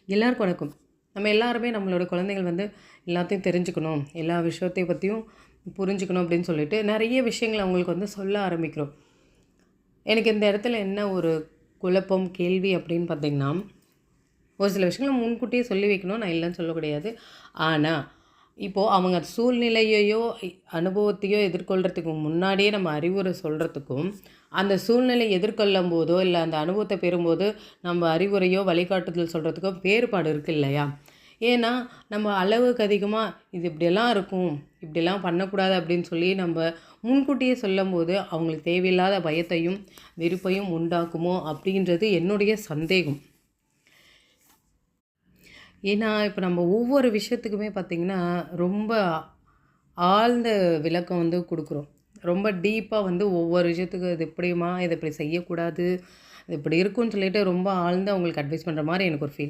எல்லாருக்கும் வணக்கம். நம்ம எல்லாருமே நம்மளோட குழந்தைகள் வந்து எல்லாத்தையும் தெரிஞ்சுக்கணும், எல்லா விஷயத்தை பற்றியும் புரிஞ்சுக்கணும் அப்படின்னு சொல்லிட்டு நிறைய விஷயங்கள் அவங்களுக்கு வந்து சொல்ல ஆரம்பிக்கிறோம். எனக்கு இந்த இடத்துல என்ன ஒரு குழப்பம், கேள்வி அப்படின்னு பார்த்தீங்கன்னா, ஒரு சில விஷயங்கள முன்கூட்டியே சொல்லி வைக்கணும். நான் இல்லைன்னு சொல்ல கிடையாது. ஆனா, இப்போது அவங்க சூழ்நிலையையோ, அனுபவத்தையோ எதிர்கொள்றதுக்கு முன்னாடியே நம்ம அறிவுரை சொல்றதுக்கும், அந்த சூழ்நிலை எதிர்கொள்ளும்போதோ, இல்ல அந்த அனுபவத்த பெறும்போது நம்ம அறிவுரையோ, வழிகாட்டுதல் சொல்றதுக்கும் வேறுபாடு இருக்கு இல்லையா? ஏன்னா, நம்ம அளவுக்கு அதிகமா இது இப்படியெல்லாம் இருக்கும், இப்படிலாம் பண்ணக்கூடாது அப்படின்னு சொல்லி நம்ம முன்கூட்டியே சொல்லும்போது, அவங்களுக்கு தேவையில்லாத பயத்தையும், வெறுப்பையும் உண்டாக்குமோ அப்படின்றது என்னுடைய சந்தேகம். ஏன்னா, இப்ப நம்ம ஒவ்வொரு விஷயத்துக்குமே பார்த்தீங்கன்னா, ரொம்ப ஆழ்ந்த விளக்கம் வந்து குடுக்குறோம். ரொம்ப டீப்பா வந்து ஒவ்வொரு விஷயத்துக்கு இது இப்படிம்மா, இத இப்படி செய்யக்கூடாது, இது இப்படி இருக்கும்ன்னு சொல்லிட்டு ரொம்ப ஆழ்ந்து அவங்களுக்கு அட்வைஸ் பண்ற மாரி எனக்கு ஒரு ஃபீல்.